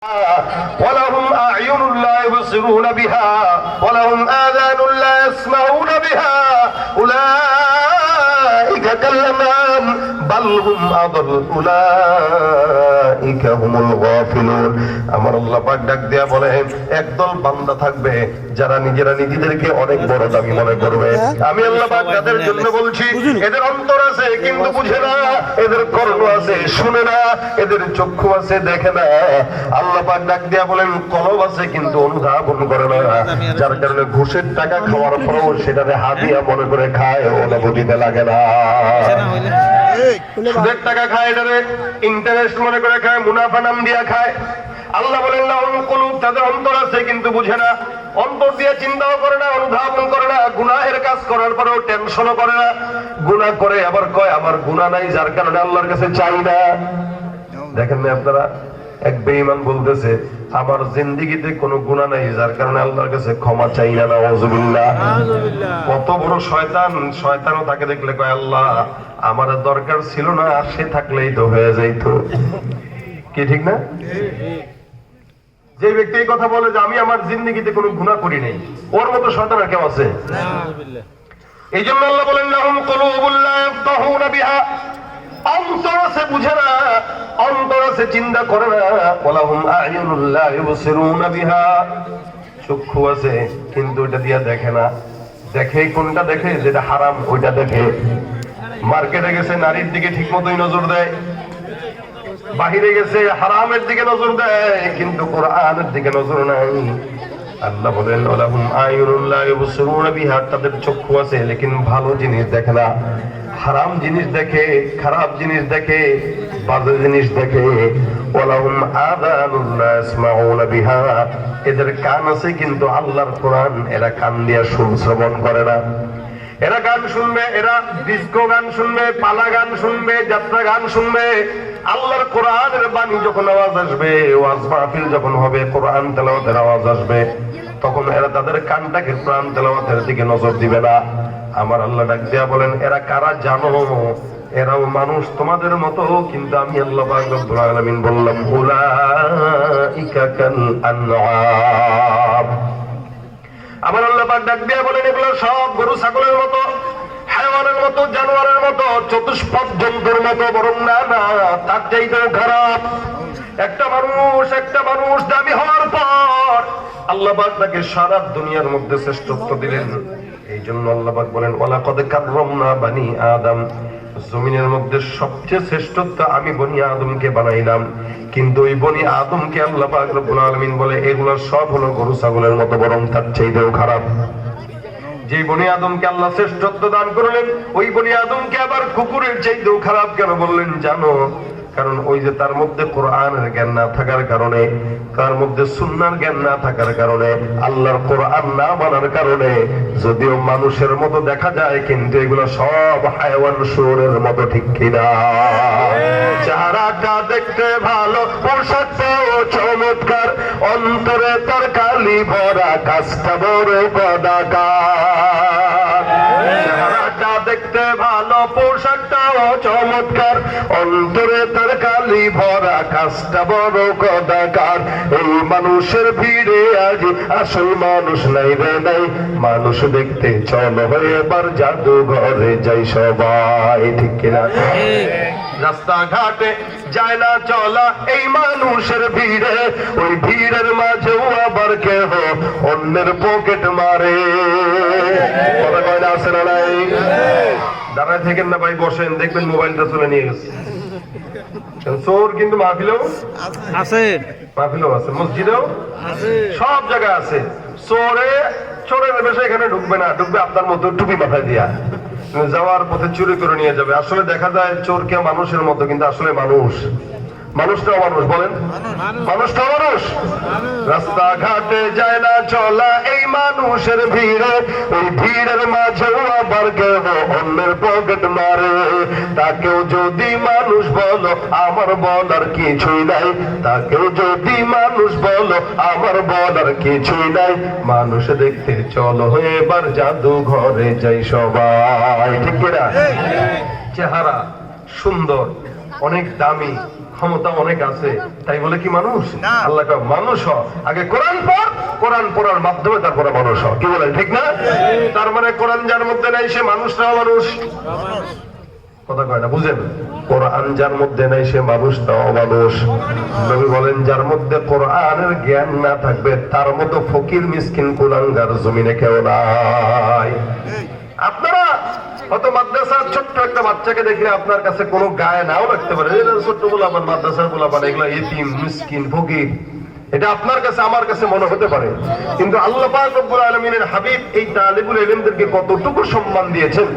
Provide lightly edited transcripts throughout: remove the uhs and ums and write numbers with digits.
ولهم أعين لا يبصرون بها ولهم آذان لا يسمعون بها أولئك كالأنعام بل هم أضل أولئك هم الغافلون আমার আল্লাহ পাক ডাক দিয়া বলেন একদল বান্দা থাকবে যারা নিজেরা নিজেদেরকে অনেক বড় দামি মনে করবে। আমি আল্লাহ পাক তাদের জন্য বলছি এদের অন্তর আছে কিন্তু বুঝে না, এদের কর্ণ আছে শুনে না, এদের চক্ষু আছে দেখে না। আল্লাহ পাক ডাক দিয়া বলেন কলব আছে কিন্তু অনুধাবন করে না, যার কারণে ঘুষের টাকা খাওয়ার পরও সেটাতে হাদিয়া মনে করে খায়, অনুভূতিতে লাগে না। সুদের টাকা খায়, এটারে ইন্টারেস্ট মনে করে খায়, মুনাফা নাম দিয়া খায়। আল্লাহ বলেন না কুলুব, তাদের অন্তর আছে কিন্তু বুঝে না, অন্তর দিয়ে চিন্তাও করে না, অনুধাবন করে না, গুনাহের কাজ করার পরেও টেনশনও করে না, গুনাহ করে আবার কয় আমার গুনাহ নাই, যার কারণে আল্লাহর কাছে চাই না। দেখেন না আপনারা, এক বেঈমান বলতেছে আমার জিন্দেগিতে কোনো গুনাহ নাই, যার কারণে আল্লাহর কাছে ক্ষমা চাই না। নাউযুবিল্লাহ। কত বড় শয়তান! শয়তানও তাকে দেখলে কয় আল্লাহ আমার দরকার ছিল না, সে থাকলেই তো হয়ে যাইতো। কি ঠিক না? যে ব্যক্তি এই কথা বলে যে আমি আমার জিন্দেগিতে কোনো গুনাহ করি নাই, ওর মতো শয়তান আর কেউ আছে? এই জন্য আল্লাহ বলেন লাহুম কুলুবুল লা ইয়াফকাহুনা বিহা, অন্তর আছে বুঝে না, অন্তর আছে চিন্তা করে না। ওয়ালাহুম আ'য়ুনুল লা ইউবসিরুনা বিহা, চক্ষু আছে কিন্তু ওটা দিয়া দেখে না। দেখে কোনটা? দেখে যেটা হারাম ওইটা দেখে। মার্কেটে গেছে নারীর দিকে ঠিক মতোই নজর দেয়, বাহিরে গেছে হারামের দিকে নজর দেয়, কিন্তু কোরআনের দিকে নজর নাই। আল্লাহ বলেন ওয়ালাহুম আ'য়ুনুল লা ইউবসিরুনা বিহা, তাদের চক্ষু আছে লেকিন ভালো জিনিস দেখে না, হারাম জিনিস দেখে, খারাপ জিনিস দেখে, বাজে জিনিস দেখে। ওয়ালাহুম আযানুন লা ইয়াসমাউনা বিহা, এদের কান আছে কিন্তু আল্লাহর কোরআন এরা কান দিয়ে শ্রবণ করে না। এরা গান শুনবে, এরা ডিস্কো গান শুনবে, পালা গান শুনবে, যাত্রা গান শুনবে। আল্লাহর কোরআনের বাণী যখন আওয়াজ আসবে, ওয়াজ মাহফিল যখন হবে, কোরআন তেলাওয়াতের আওয়াজ আসবে, তখন এরা তাদের কানটাকে কোরআন তেলাওয়াতের দিকে নজর দিবে না। আমার আল্লাহ ডাক দিয়া বলেন এরা কারা জানো? এরাও মানুষ তোমাদের মতো, কিন্তু আমি আল্লাহ পাক রব্বুল আলামিন বললাম উলাইকা কাল আনআম। আমার আল্লাহ পাক ডাক দিয়া বলেন এগুলো সব গরু ছাগলের মতো, হায়াওয়ানের মতো, জানোয়ারের মতো, চতুষ্পদ জন্তুর মতো, বরং না না তার চাইতেও খারাপ। একটা মানুষ দাবি হওয়ার পর আল্লাহ পাক তাকে সারা দুনিয়ার মধ্যে শ্রেষ্ঠত্ব দিলেন। এই জন্য আল্লাহ পাক বলেন ওয়ালাকাদ কাররামনা বানি আদম, জমিনের মধ্যে সবচেয়ে শ্রেষ্ঠত্ব আমি বনি আদমকে বানাইলাম। কিন্তু ওই বনি আদমকে আল্লাহ পাক রব্বুল আলামিন বলে এগুলো সব হলো গরু ছাগলের মতো, বরং তার চাইতেও খারাপ। যে বনি আদমকে আল্লাহ শ্রেষ্ঠত্ব দান করলেন, ওই বনি আদমকে আবার কুকুরের চাইতেও খারাপ কেন বললেন জানো? কারণ ওই যে তার মধ্যে কোরআনের জ্ঞান না থাকার কারণে, তার মধ্যে সুন্নাহর জ্ঞান না থাকার কারণে, আল্লাহর কোরআন না মানার কারণে, যদিও মানুষের মতো দেখা যায় কিন্তু এগুলো সব হায়াওয়ান শুয়োরের মতো, ঠিক কিনা? চেহারাটা দেখতে ভালো, পোশাকটাও চমৎকার, অন্তরে তার কালি ভরা, কাজটা বড় কদাকার। চেহারাটা দেখতে ভালো, পোশাকটাও চমৎকার, অন্তরে তার কালি ভরা, কাজটা বড় কদাকার। এই মানুষের ভিড়ে আজ আসল মানুষ নাই রে নাই, মানুষ দেখতে চলো এবার জাদুঘরে যাই সবাই, ঠিক কিনা? রাস্তাঘাটে যায় না চলা এই মানুষের ভিড়ে, ওই ভিড়ের মাঝেও আবার কেহ অন্যের পকেট মারে। কথা কয় না, আছে না নাই? দাঁড়ায় থাকেন না ভাই, বসেন, দেখবেন মোবাইলটা চলে নিয়ে গেছে। চোর কিন্তু মাহফিলেও আছে, মাহফিলেও আছে, মসজিদেও আছে, সব জায়গায় আছে। চোরের বেশে এখানে ঢুকবে না, ঢুকবে আপনার মতো টুপি মাথায় দিয়া, যাওয়ার পথে চুরি করে নিয়ে যাবে। আসলে দেখা যায় চোরকে মানুষের মতো, কিন্তু আসলে মানুষটাও মানুষ। বলেন মানুষটাও মানুষ। রাস্তাঘাটে যায় না চলা এই মানুষের ভিড়ে, ওই ভিড়ের মাঝেও আবার কেউ অন্যের পকেট মারে। তাকেও যদি মানুষ বলো আমার বলার কিছুই নাই, তাকেও যদি মানুষ বলো আমার বলার কিছুই নাই। মানুষ দেখতে চলো এবার জাদুঘরে যাই সবাই, ঠিক কিনা? চেহারা সুন্দর, অনেক দামি, ক্ষমতা অনেক আছে তাই বলে কি মানুষ? আল্লাহ কয় মানুষ হ, আগে কোরআন পড়, কোরআন পড়ার মাধ্যমে তারপরে মানুষ হ। কি বলেন ঠিক না? তার মানে কোরআন যার মধ্যে নাই সে মানুষ না মানুষ? কথা কয় না, বুঝেন? কোরআন যার মধ্যে নাই সে মানুষ না অমানুষ। নবী বলেন যার মধ্যে কোরআনের জ্ঞান না থাকবে তার মতো ফকির মিসকিন কুলাঙ্গার জমিনে কেউ নাই। আপনারা হয়তো মাদ্রাসার ছোট্ট একটা বাচ্চাকে দেখলে আপনার কাছে কোনো গায়ে নাও লাগতে পারে, ছোট্ট গোলাপান মাদ্রাসার গোলাপান এগুলো ইতিম মিসকিন ফকির, এটা আপনার কাছে আমার কাছে মনে হতে পারে। কিন্তু আল্লাহ পাক রব্বুল আলামিনের হাবিব এই তালিবুল ইলমদেরকে কতটুকু সম্মান দিয়েছেন।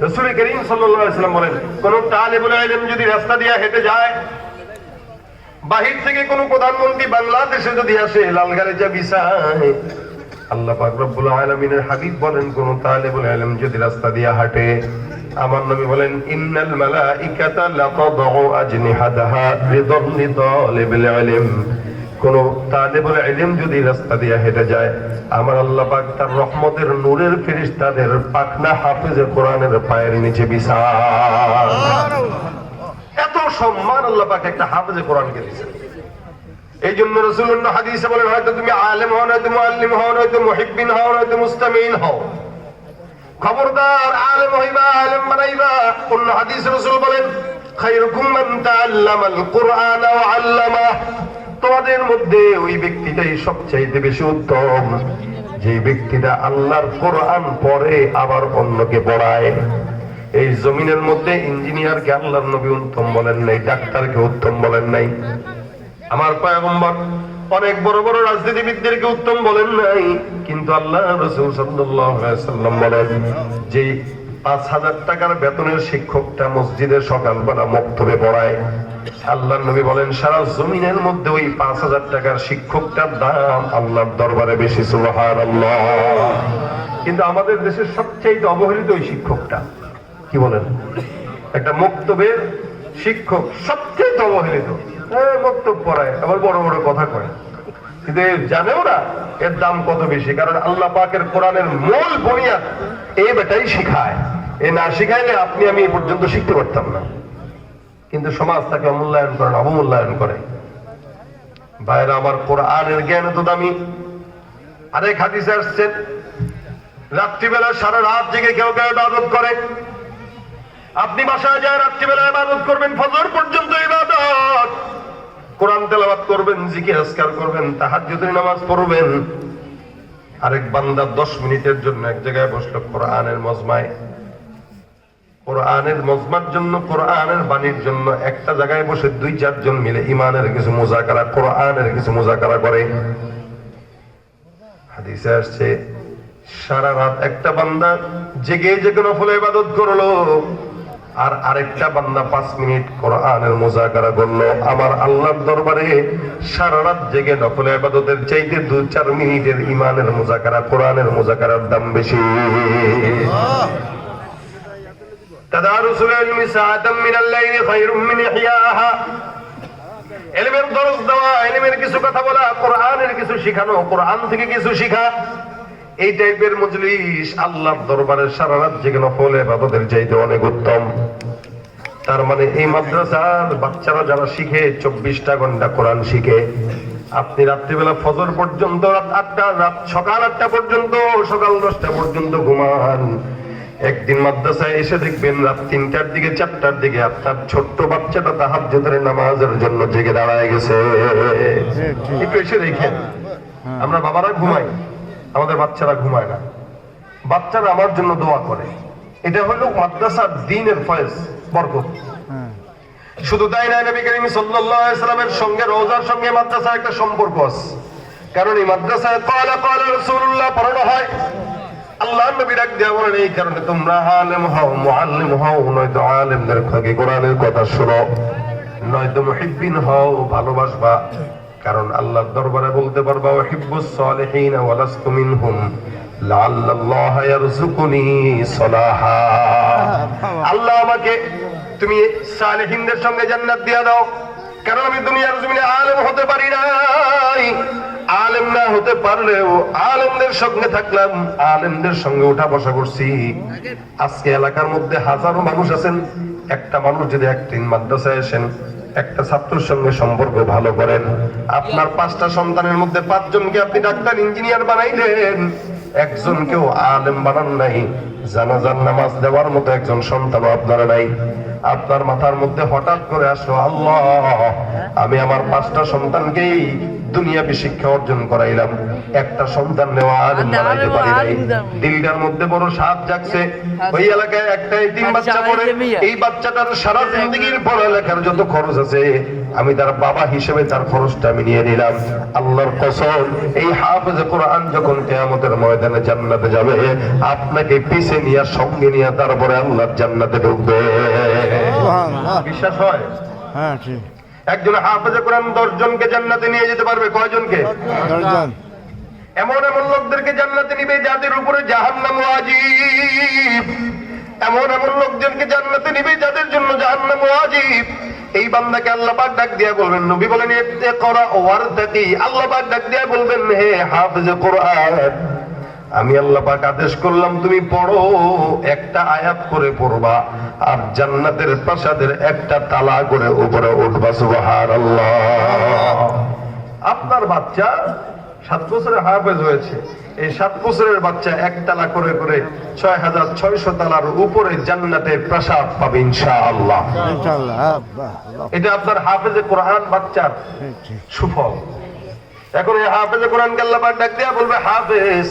রাসূল করিম সাল্লাল্লাহু আলাইহি ওয়াসাল্লাম বলেন কোন তালিবুল ইলম যদি রাস্তা দিয়ে হেঁটে যায়, বাহির থেকে কোন প্রধানমন্ত্রী বাংলাদেশে যদি আসে লাল গালিচা বিছায়, আল্লাহ পাক রব্বুল আলামিনের হাবিব বলেন কোন তালিবুল ইলম যদি রাস্তা দিয়ে হাঁটে, আমার নবী বলেন ইন্নাল মালাইকাতা লাতাদউ আজনিহাতাহা রিদান লিতালিবিল ইলম। কোন তালিবুল ইলম যদি রাস্তা দিয়ে হেঁটে যায়, আমার আল্লাহ পাক তার রহমতের নূরের ফেরেশতাদের পাখনা হাফেজে কোরআনের পায়ের নিচে বিছায়। এত সম্মান আল্লাহ পাক একটা হাফেজে কোরআনকে দিয়েছেন। এই জন্য রাসূলুল্লাহ হাদিসে বলেন হয়তো তুমি আলেম হও, নয়তো মুআল্লিম হও, নয়তো মুহিব্বিন হও, নয়তো মুস্তামিন হও, খবরদার আলেম হইবা, আলেম বানাইবা। অন্য হাদিসে রাসূল বলেন খায়রুকুম মান তাআল্লামাল কুরআন ওয়া আল্লামা। তোমাদের মধ্যে ওই ব্যক্তিটাই সবচাইতে বেশি উত্তম যে ব্যক্তিটা আল্লাহর কোরআন পড়ে আবার অন্যকে পড়ায়। এই জমিনের মধ্যে ইঞ্জিনিয়ারকে আল্লাহর নবী উত্তম বলেন নাই, ডাক্তারকে উত্তম বলেন নাই, আমার পয়গম্বর অনেক বড় বড় রাজনীতিবিদদেরকে উত্তম বলেন নাই, কিন্তু আল্লাহ রাসূল সাল্লাল্লাহু আলাইহি ওয়াসাল্লাম বলেন যে ৫,০০০ টাকার বেতনের শিক্ষকটা মসজিদের সকালবেলা মক্তবে পড়ায়, আল্লাহর নবী বলেন সারা জমিনের মধ্যে ওই ৫,০০০ টাকার শিক্ষকটার দাম আল্লাহর দরবারে বেশি। সুবহানাল্লাহ। কিন্তু আমাদের দেশের সবচেয়ে অবহেলিত ওই শিক্ষকটা, কি বলেন? একটা মক্তবের শিক্ষক সবচেয়ে অবহেলিত। মক্তব পড়ায় আবার বড় বড় কথা কয়, কিন্তু জানেও না এর দাম কত বেশি। কারণ আল্লাহ পাকের কোরআনের মূল বুনিয়াদ এই বেটাই শিখায়। এ না শিখাইলে আপনি আমি এই পর্যন্ত শিখতে পারতাম না। কিন্তু সমাজ তাকে অমূল্যায়ন করে, অবমূল্যায়ন করে। ভাইরা আমার, কোরআনের জ্ঞান তো দামি। আরেক হাদিসে আসছে রাত্রিবেলা সারা রাত জেগে কেউ কেউ ইবাদত করে। আপনি বাসায় যায় রাত্রিবেলা ইবাদত করবেন, ফজর পর্যন্ত ইবাদত, কোরআন তেলাওয়াত করবেন, জিকির আজকার করবেন, তাহাজ্জুদের নামাজ পড়বেন। আরেক বান্দা 10 মিনিটের জন্য এক জায়গায় বসলো কোরআনের মজমায়, কোরআনের মজমার জন্য, কোরআনের বাণীর জন্য একটা জায়গায় বসে 2-4 জন মিলে ইমানের কিছু মুযাকারা, কোরআনের কিছু মুযাকারা করে। হাদিসে আসছে সারা রাত একটা বান্দা জেগে জেগে নফল ইবাদত করলো, আর আরেকটা বান্দা 5 মিনিট কোরআনের মুযাকারা করলো। আমার আল্লাহর দরবারে সারা রাত জেগে নফল ইবাদতের চাইতে 2-4 মিনিটের ইমানের মুযাকারা, কোরআনের মুযাকারার দাম বেশি। তাদারুসুল ইলমি সাআতাম মিনাল লাইলি খায়রুম মিন ইহইয়াহা। ইলমের দরস দেওয়া, ইলমের কিছু কথা বলা, কোরআনের কিছু শিখানো, কোরআন থেকে কিছু শিখা, এই টাইপের মজলিস আল্লাহর দরবারে সারা রাত জেগে নফল ইবাদতের চাইতে অনেক উত্তম। তার মানে এই মাদ্রাসার বাচ্চারা যারা শিখে 24টা ঘন্টা কোরআন শিখে, আপনি রাত্রিবেলা ফজর পর্যন্ত, সকাল 8টা পর্যন্ত, সকাল 10টা পর্যন্ত ঘুমান। একদিন মাদ্রাসায় এসে দেখবেন রাত 3টার দিকে 4টার দিকে আপনার ছোট্ট বাচ্চাটা তাহাজ্জুদের নামাজের জন্য জেগে দাঁড়ায় গেছে। একটু এসে দেখেন, আমরা বাবারা ঘুমাই, আমাদের বাচ্চারা ঘুমায় না। বাচ্চারা আমার জন্য দোয়া করে, এটা হলো মাদ্রাসার দ্বীনের ফয়েজ, বরকত। শুধু তাই না, নবী করিম সাল্লাল্লাহু আলাইহি ওয়াসাল্লামের সঙ্গে রওজার সঙ্গে মাদ্রাসার একটা সম্পর্ক আছে। কারণ এই মাদ্রাসায় ক্বালা ক্বালা রাসূলুল্লাহ পড়ানো হয়। আল্লাহর নবী ডাক দেয়া বলেন এই কারণে তোমরা আলেম হও, মুআল্লিম হও, নয়তো আলেমদের থেকে কোরআনের কথা শোনো, নয়তো মুহিব্বিন হও, ভালোবাসবা। কারণ আল্লাহর দরবারে বলতে পারবা ওয়াহিব্বুস সালিহিন ওয়া লাস্তু মিনহুম লাআল্লাল্লাহা ইয়ারযুকুনি সালাহা। আল্লাহ আমাকে তুমি সালেহিনদের সঙ্গে জান্নাত দিয়া দাও, কারণ আমি দুনিয়ার জমিনে আলেম হতে পারি নাই। আলেম না হতে পারলেও আলেমদের সঙ্গে থাকলাম, আলেমদের সঙ্গে উঠা বসা করছি। আজকে এলাকার মধ্যে হাজারো মানুষ আছেন, একটা মানুষ যদি একদিন মাদ্রাসায় আসেন, একটা ছাত্রের সঙ্গে সম্পর্ক ভালো করেন। আপনার 5টা সন্তানের মধ্যে 5 জনকে আপনি ডাক্তার ইঞ্জিনিয়ার বানাইলেন, একজনকেও আলেম বানান নাই। জানাজার নামাজ দেওয়ার মতো একজন সন্তানও আপনার নাই। আপনার মাথার মধ্যে হঠাৎ করে আসলো, আল্লাহ আমি আমার 5টা সন্তানকেই দুনিয়াবি শিক্ষা অর্জন করাইলাম, একটা সন্তান নেওয়া আলেম বানাইতে পারি নাই। দিলটার মধ্যে বড় সাপ জাগছে। ওই এলাকায় একটা এতিম বাচ্চা পড়ে, এই বাচ্চাটার সারা জিন্দেগির পড়ালেখার যত খরচ আছে আমি তার বাবা হিসেবে তার খরচটা আমি নিয়ে নিলাম। আল্লাহর কসম, এই হাফেজ কোরআন যখন কিয়ামতের ময়দানে জান্নাতে যাবে, আপনাকে পিছে নিয়ে সঙ্গে নিয়ে তারপরে আল্লাহর জান্নাতে ঢুকবে। বিশ্বাস হয়? হ্যাঁ ঠিক। একজন হাফেজ কোরআন 10 জনকে জান্নাতে নিয়ে যেতে পারবে। কয়জনকে? 10 জন। এমন এমন লোকদেরকে জান্নাতে নিবে যাদের উপরে জাহান্নাম ওয়াজিব। এমন এমন লোকজনকে জান্নাতে নিবে যাদের জন্য জাহান্নাম ওয়াজিব। এই বান্দাকে আল্লাহ পাক ডাক দিয়া বলবেন, নবী বলেন ইকরা ওয়ারতাকি, আল্লাহ পাক ডাক দিয়া বলবেন, হে হাফেজ কোরআন, আমি আল্লাহ পাক আদেশ করলাম তুমি পড়ো, একটা আয়াত করে পড়বা আর জান্নাতের প্রাসাদের একটা তালা করে উপরে উঠবা। সুবহানাল্লাহ। আপনার বাচ্চা 7 বছরে হাফেজ হয়েছে, এই 7 বছরের বাচ্চা একতলা করে করে 6600 তালার উপরে জান্নাতের প্রাসাদ পাবে ইনশাআল্লাহ। ইনশাআল্লাহ। বাহ বাহ। এটা আপনার হাফেজে কোরআন বাচ্চার সুফল। এখন এই হাফেজে কোরআনকে আল্লাহ পাক ডাক দিয়া বলবে, হাফেজ